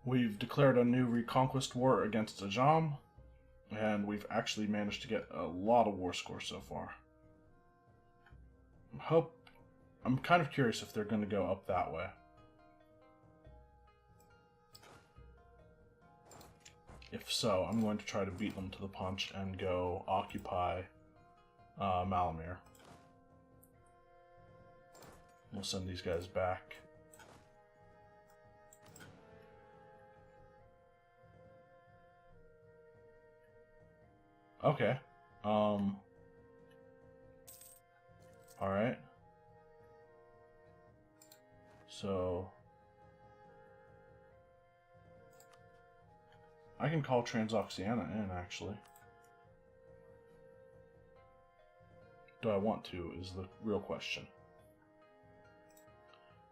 We've declared a new reconquest war against Ajam, and we've actually managed to get a lot of war scores so far. I'm kind of curious if they're going to go up that way. If so, I'm going to try to beat them to the punch and go occupy Malamir. We'll send these guys back. Okay. Alright. So I can call Transoxiana in, actually. Do I want to, is the real question.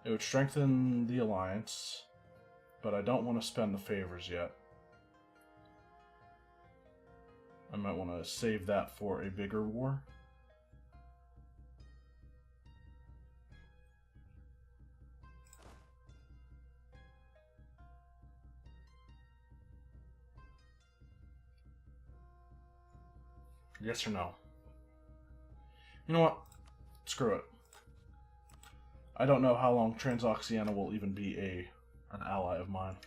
It would strengthen the alliance, but I don't want to spend the favors yet. I might want to save that for a bigger war. Yes or no? You know what? Screw it. I don't know how long Transoxiana will even be an ally of mine.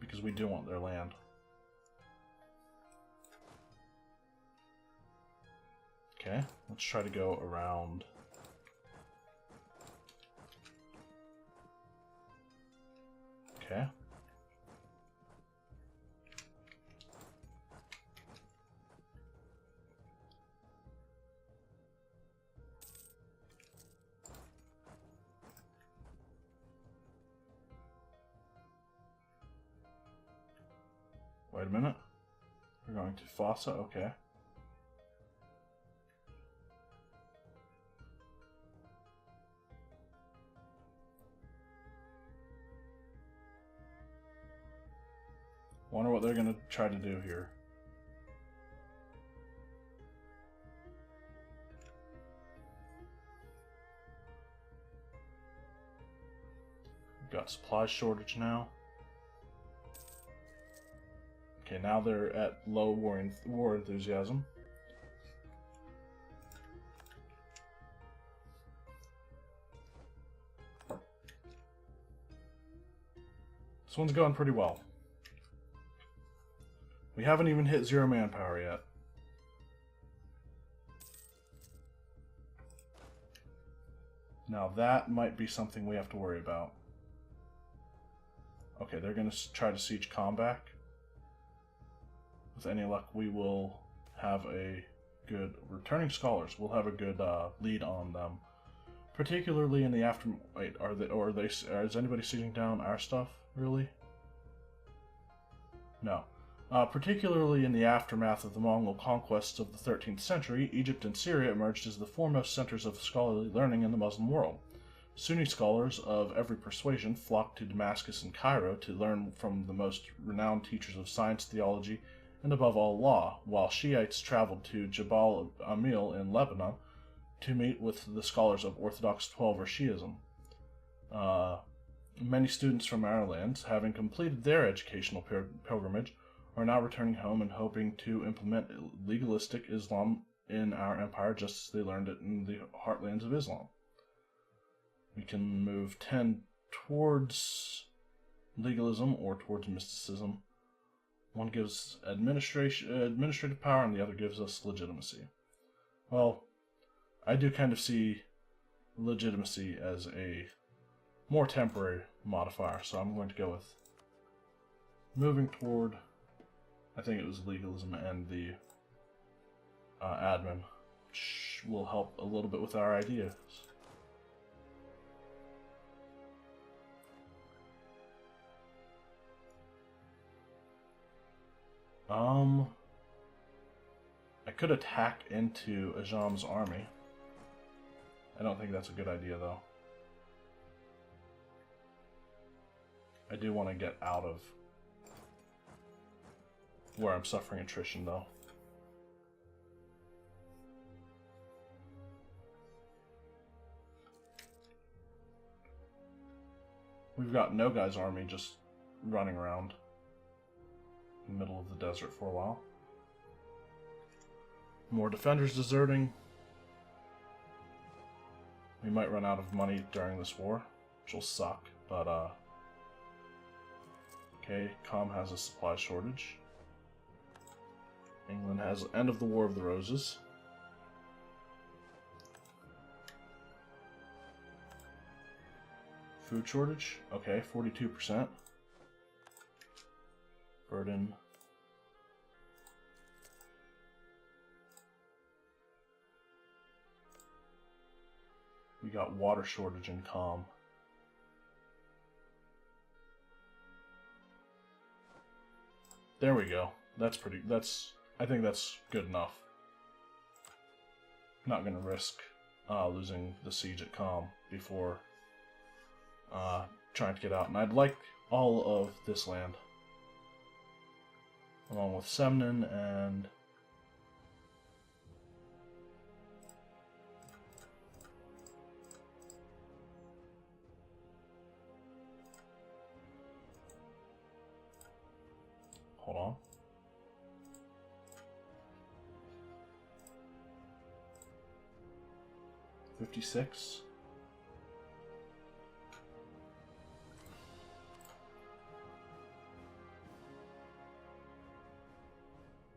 Because we do want their land. Okay, let's try to go around. Okay. Wait a minute. We're going to Fossa, okay. Wonder what they're going to try to do here. We've got supply shortage now. Okay, now they're at low war enthusiasm. This one's going pretty well. We haven't even hit 0 manpower yet. Now that might be something we have to worry about. Okay, they're going to try to siege Kalmbach. With any luck, we will have a good returning scholars. We'll have a good lead on them, particularly in the after. Wait, is anybody sieging down our stuff? Really? No. Particularly in the aftermath of the Mongol conquests of the 13th century, Egypt and Syria emerged as the foremost centers of scholarly learning in the Muslim world. Sunni scholars of every persuasion flocked to Damascus and Cairo to learn from the most renowned teachers of science, theology, and above all law, while Shiites traveled to Jabal Amil in Lebanon to meet with the scholars of Orthodox Twelver Shiism. Many students from our lands, having completed their educational pilgrimage, are now returning home and hoping to implement legalistic Islam in our empire just as they learned it in the heartlands of Islam. We can move 10 towards legalism or towards mysticism. One gives administrative power and the other gives us legitimacy. Well, I do kind of see legitimacy as a more temporary modifier, so I'm going to go with moving toward, I think it was legalism and the admin, which will help a little bit with our ideas. I could attack into Ajam's army. I don't think that's a good idea, though. I do want to get out of where I'm suffering attrition, though. We've got no guy's army just running around in the middle of the desert for a while. More defenders deserting. We might run out of money during this war, which will suck, but okay, Com has a supply shortage. England has end of the War of the Roses. Food shortage, okay, 42%. Burden. We got water shortage in Com. There we go. I think that's good enough. Not gonna risk losing the siege at Com before trying to get out. And I'd like all of this land. Along with Semnon and hold on. $56.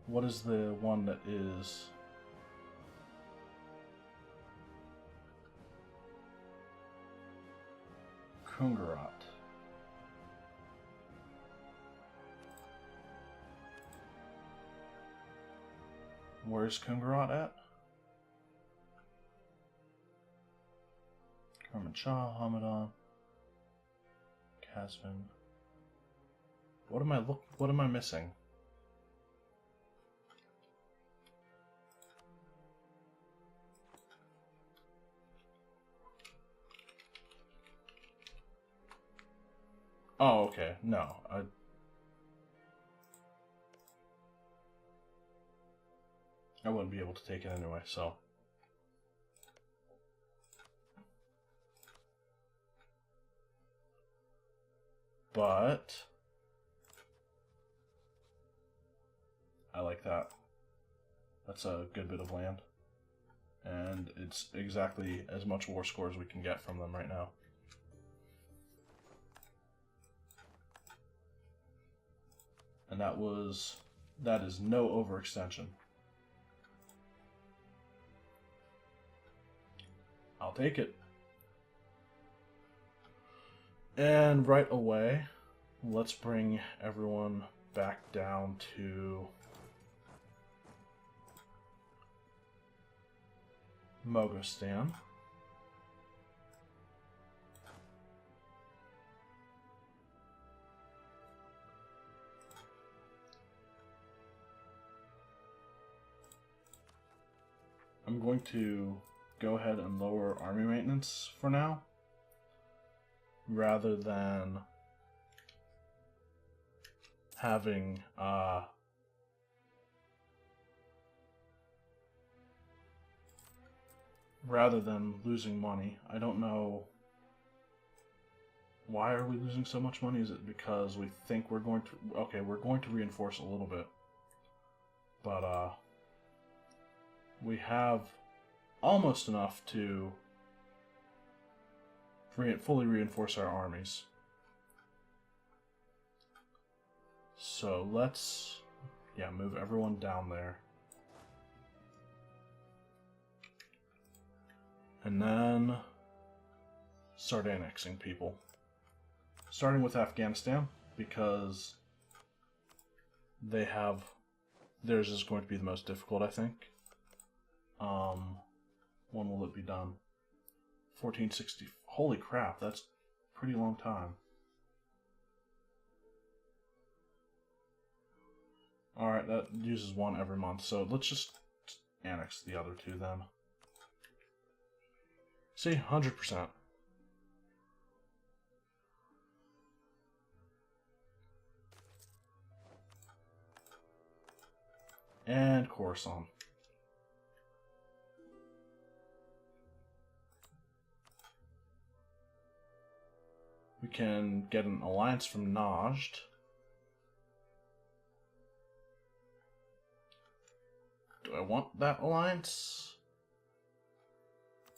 What is the one that is Kungarat? Where's Kungarat at? Kerman Shah, Hamadan, Kasvin. What am I missing? Oh, okay. No, I wouldn't be able to take it anyway, so. But I like that. That's a good bit of land. And it's exactly as much war score as we can get from them right now. And that is no overextension. I'll take it. And right away, let's bring everyone back down to Mogostan. I'm going to go ahead and lower army maintenance for now, rather than having rather than losing money. I don't know why are we losing so much money. Is it because we think we're going to we're going to reinforce a little bit, but we have almost enough to fully reinforce our armies. So let's, move everyone down there. And then start annexing people. Starting with Afghanistan, because theirs is going to be the most difficult, I think. When will it be done? 1460. Holy crap, that's a pretty long time. Alright, that uses one every month, so let's just annex the other two then. See, 100%. And Khorasan. We can get an alliance from Najd. Do I want that alliance?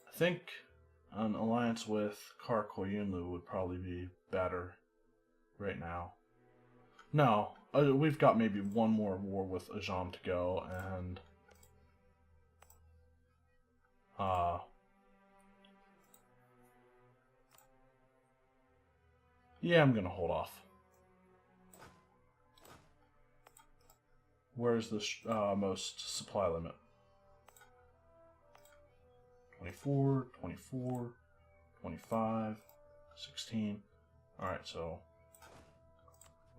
I think an alliance with Karakoyunlu would probably be better right now. No, we've got maybe one more war with Ajam to go, and yeah, I'm gonna hold off. Where's the most supply limit? 24, 24, 25, 16. Alright, so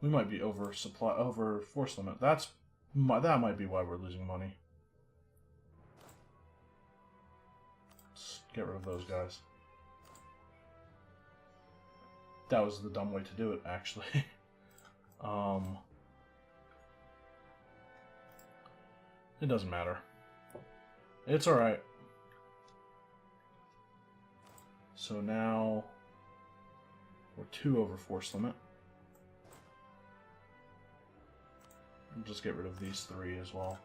we might be over force limit. That might be why we're losing money. Let's get rid of those guys. That was the dumb way to do it, actually. It doesn't matter. It's alright. So now we're 2 over force limit. I'll just get rid of these 3 as well.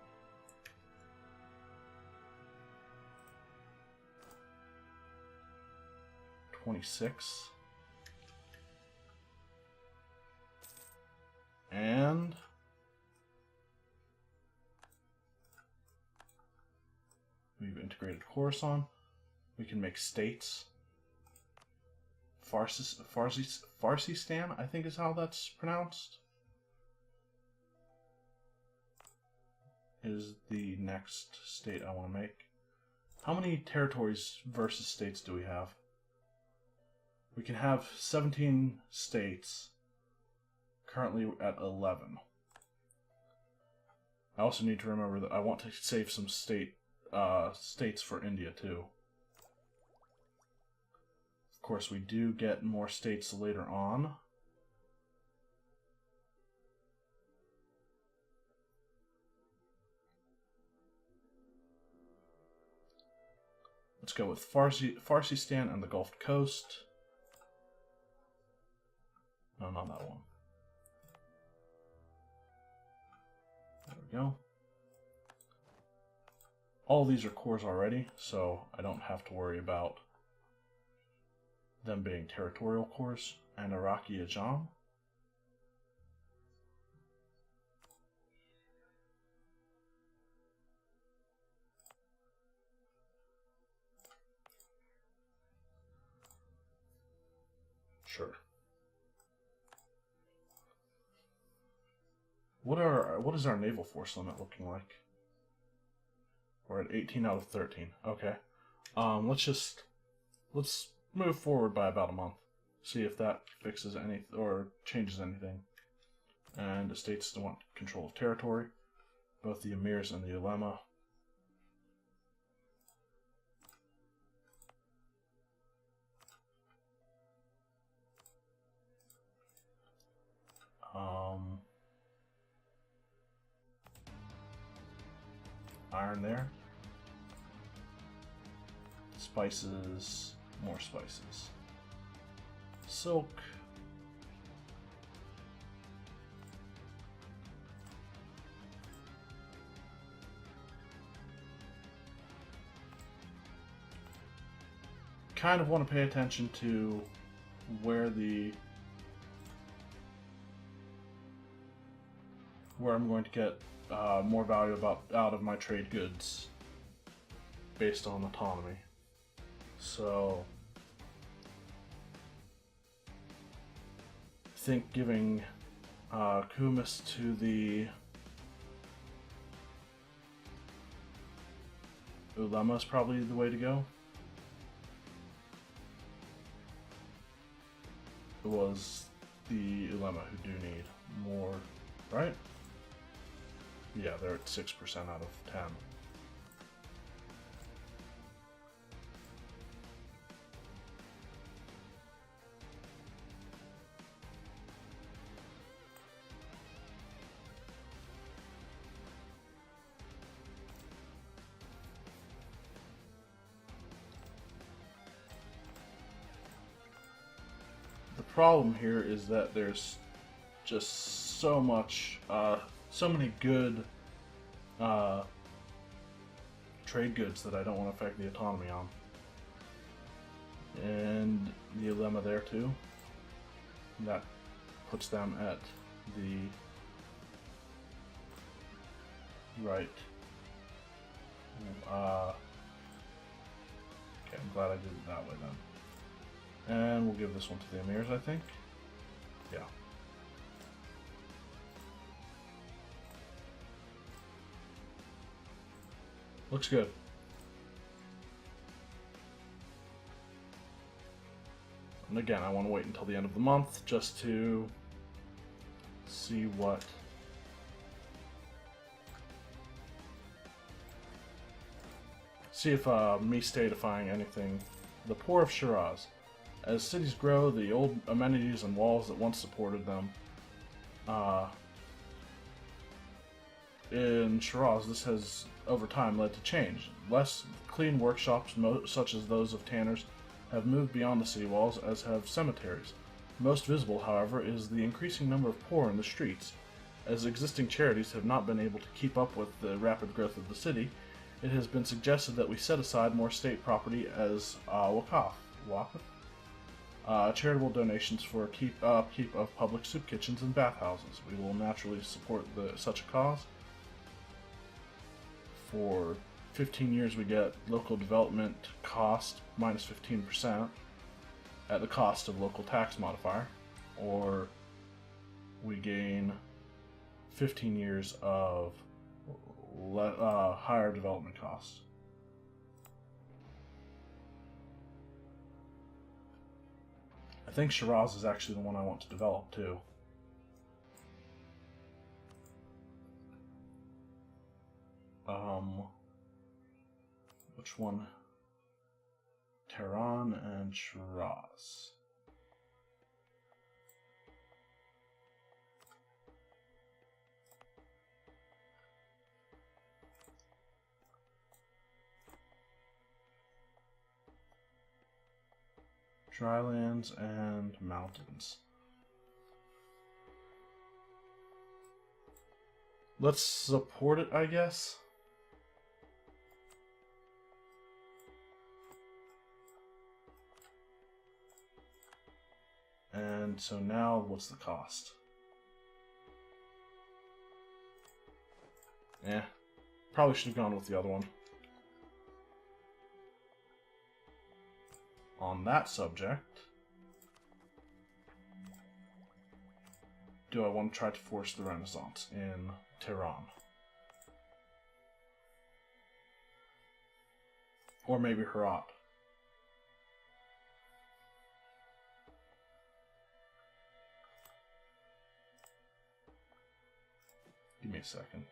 $26. And we've integrated Khorasan. We can make states. Farsistan, I think is how that's pronounced, is the next state I want to make. How many territories versus states do we have? We can have 17 states, currently at 11. I also need to remember that I want to save some states for India too. Of course, we do get more states later on. Let's go with Farsistan and the Gulf Coast. No, not that one. There we go. All these are cores already, so I don't have to worry about them being territorial cores. And Iraqi Ajam. Sure. What is our naval force limit looking like? We're at 18 out of 13. Okay. Let's move forward by about a month. See if that fixes any or changes anything. And the states still want control of territory. Both the emirs and the ulema. Iron there. Spices, more spices. Silk. Kind of want to pay attention to where I'm going to get more value out of my trade goods based on autonomy. So I think giving Kumis to the ulema is probably the way to go. It was the ulema who do need more, right? Yeah, they're at 6% out of 10. The problem here is that there's just so many good trade goods that I don't want to affect the autonomy on. And the dilemma there too. That puts them at the right. Okay, I'm glad I did it that way then. And we'll give this one to the emirs, I think. Yeah. Looks good. And again, I want to wait until the end of the month just to see what if me statifying anything. The poor of Shiraz. As cities grow, the old amenities and walls that once supported them. In Shiraz, this has over time led to change. Less clean workshops, such as those of tanners, have moved beyond the city walls, as have cemeteries. Most visible, however, is the increasing number of poor in the streets. As existing charities have not been able to keep up with the rapid growth of the city, it has been suggested that we set aside more state property as waqf, charitable donations for upkeep of public soup kitchens and bathhouses. We will naturally support such a cause. For 15 years we get local development cost minus 15% at the cost of local tax modifier, or we gain 15 years of higher development costs. I think Shiraz is actually the one I want to develop too. Which one? Tehran and Shiraz. Drylands and mountains. Let's support it, I guess. And so now, what's the cost? Probably should have gone with the other one. On that subject, do I want to try to force the Renaissance in Tehran? Or maybe Herat? Give me a second.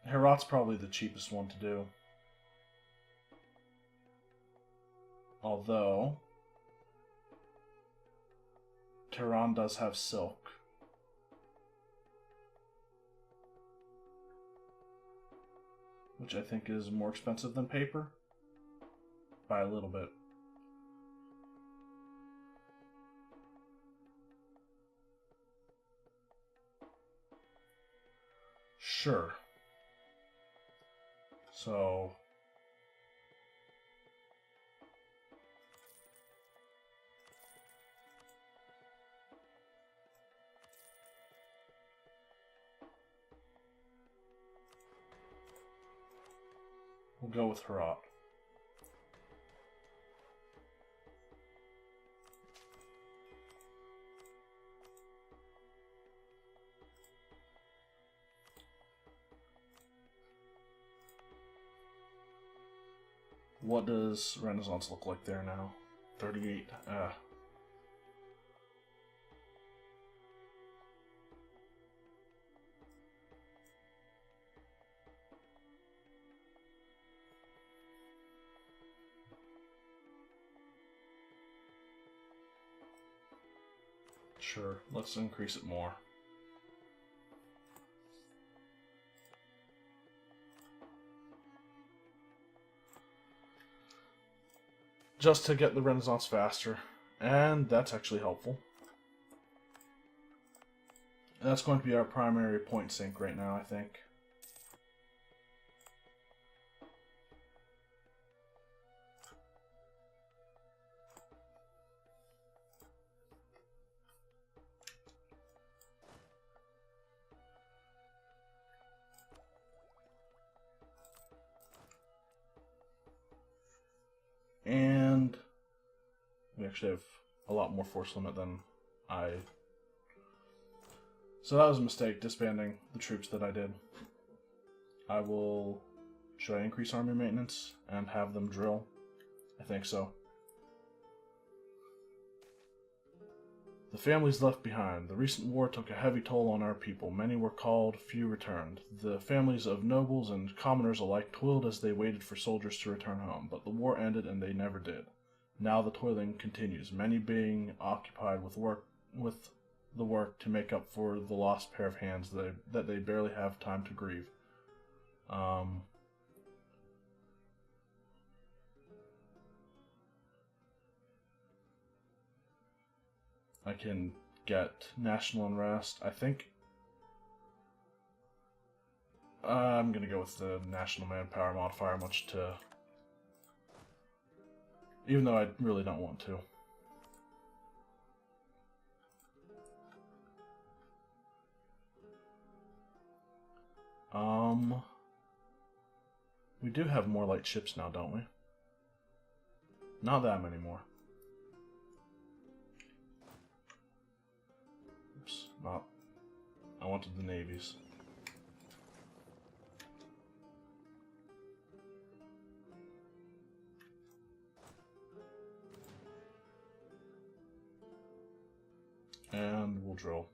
Herat's probably the cheapest one to do. Although Tehran does have silk. Which I think is more expensive than paper. By a little bit. Sure. So we'll go with Herat. What does Renaissance look like there now? 38. Sure, let's increase it more. just to get the Renaissance faster, and that's actually helpful. And that's going to be our primary point sink right now, I think. And we actually have a lot more force limit than I... So that was a mistake, disbanding the troops that I did. I will... Should I increase army maintenance and have them drill? I think so. The families left behind. The recent war took a heavy toll on our people. Many were called, few returned. The families of nobles and commoners alike toiled as they waited for soldiers to return home, but the war ended and they never did. Now the toiling continues, many being occupied with the work to make up for the lost pair of hands that they barely have time to grieve. I can get national unrest. I think I'm gonna go with the national manpower modifier, much to, even though I really don't want to. We do have more light ships now, don't we? Not that many more. Oops, not. I wanted the navies. And we'll drill.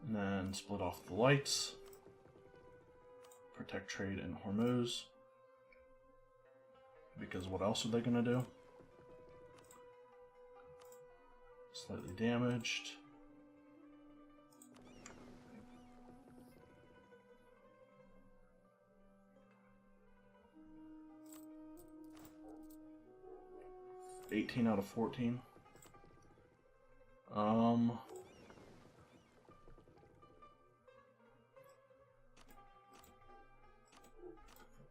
And then split off the lights. Protect trade in Hormuz. Because what else are they going to do? Slightly damaged. $18 out of 14.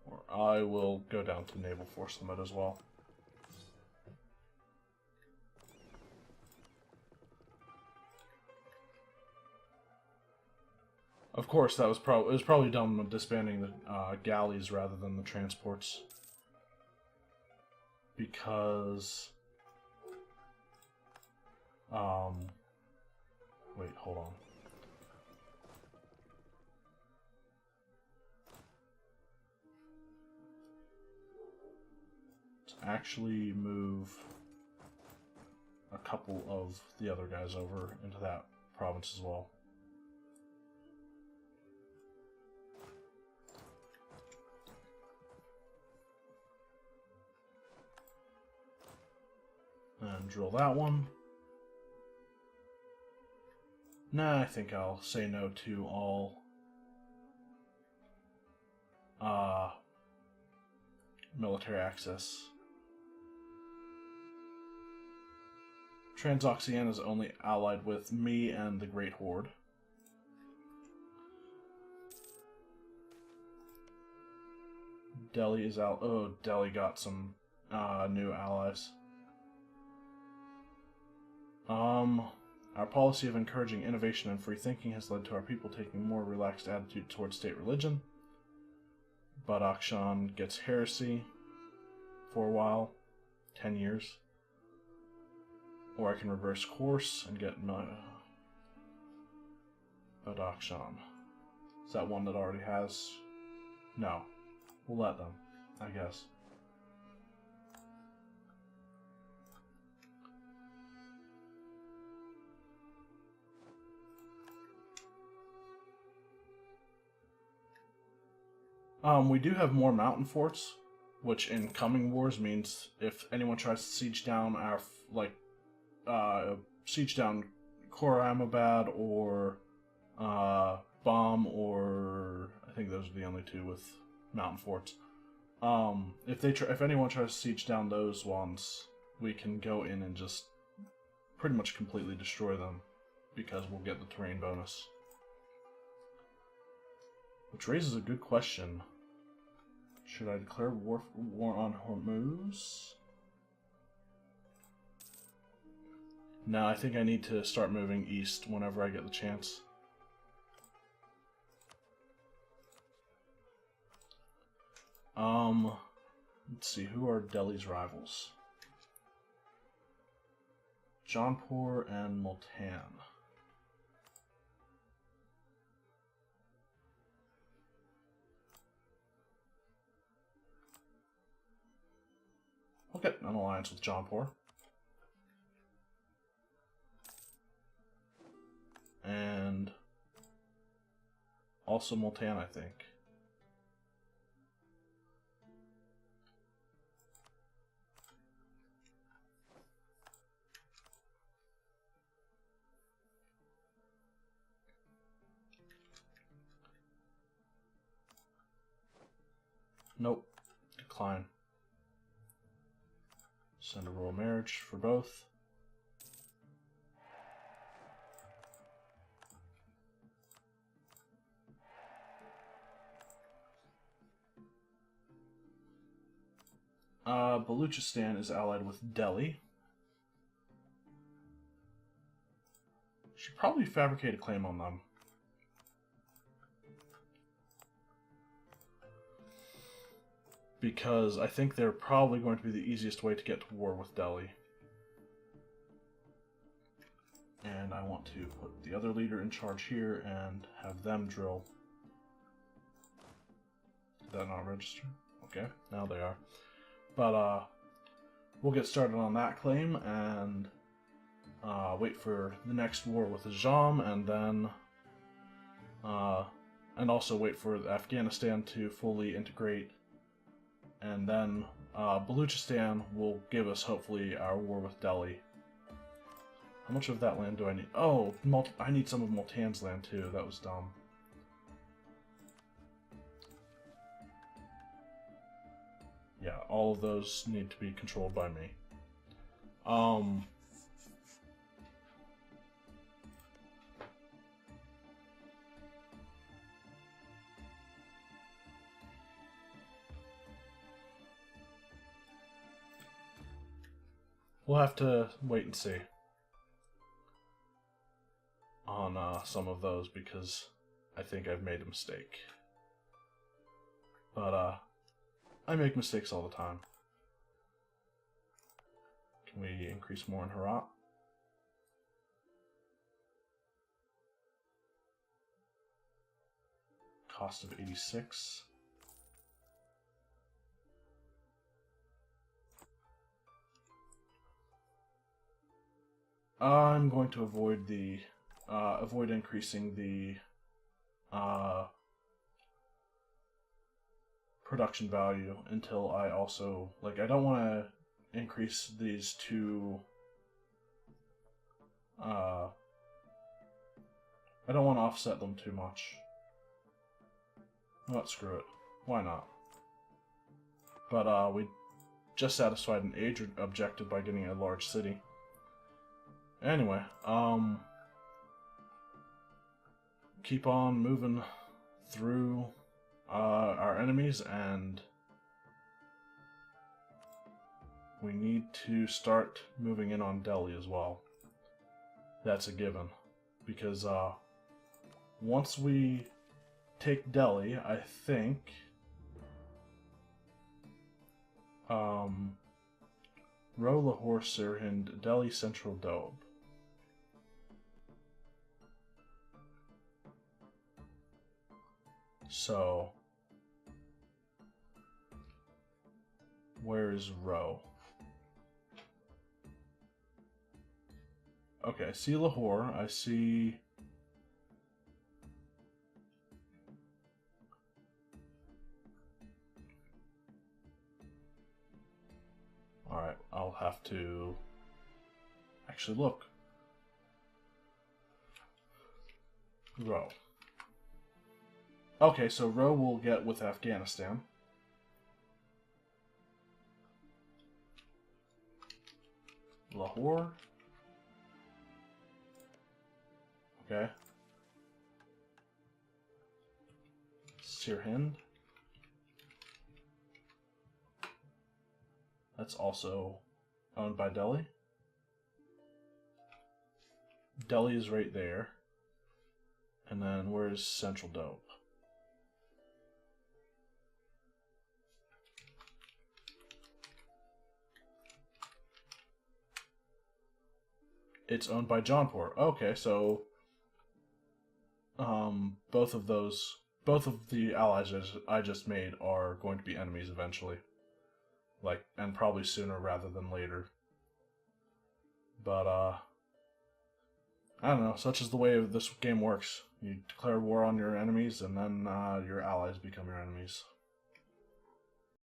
Or I will go down to naval force limit as well. Of course, that was probably done with disbanding the galleys rather than the transports, because wait, hold on. Let's actually move a couple of the other guys over into that province as well. And drill that one. Nah, I think I'll say no to all military access. Transoxiana is only allied with me and the Great Horde. Delhi is out. Oh, Delhi got some new allies. Our policy of encouraging innovation and free thinking has led to our people taking a more relaxed attitude towards state religion. Badakhshan gets heresy for a while, 10 years. Or I can reverse course and get Badakhshan. Is that one that already has? No. We'll let them, I guess. We do have more mountain forts, which in coming wars means if anyone tries to siege down our siege down Koramabad or Bomb, or I think those are the only two with mountain forts. If anyone tries to siege down those ones, we can go in and just pretty much completely destroy them because we'll get the terrain bonus. Which raises a good question. Should I declare war on Hormuz? No, I think I need to start moving east whenever I get the chance. Let's see, who are Delhi's rivals? Jaunpur and Multan. We'll get an alliance with Jaunpur. And also Multan, I think. Nope. Decline. Send a royal marriage for both. Baluchistan is allied with Delhi. Should probably fabricate a claim on them. Because I think they're probably going to be the easiest way to get to war with Delhi. And I want to put the other leader in charge here and have them drill. Did that not register? Okay, now they are. But we'll get started on that claim and wait for the next war with Ajam, and then and also wait for Afghanistan to fully integrate. And then Baluchistan will give us, hopefully, our war with Delhi. How much of that land do I need? Oh, I need some of Multan's land, too. That was dumb. Yeah, all of those need to be controlled by me. We'll have to wait and see on some of those because I think I've made a mistake. But I make mistakes all the time. Can we increase more in Herat? Cost of 86. I'm going to avoid the avoid increasing the production value until I also, like, I don't want to increase these two. I don't want to offset them too much. Well, screw it. Why not? But we just satisfied an age objective by getting a large city. Anyway, keep on moving through our enemies, and we need to start moving in on Delhi as well. That's a given, because once we take Delhi, I think Ro, Lahore, Sirhind, Delhi, Central Doab. So, where is Ro? Okay, I see Lahore. I see... I'll have to actually look. Row. Okay, so Row will get with Afghanistan. Lahore. Okay. Sirhind. That's also owned by Delhi. Delhi is right there. And then where's Central Dope? It's owned by Jaunpur. Okay, so both of the allies I just made are going to be enemies eventually. And probably sooner rather than later. But I don't know, such is the way this game works. You declare war on your enemies, and then your allies become your enemies.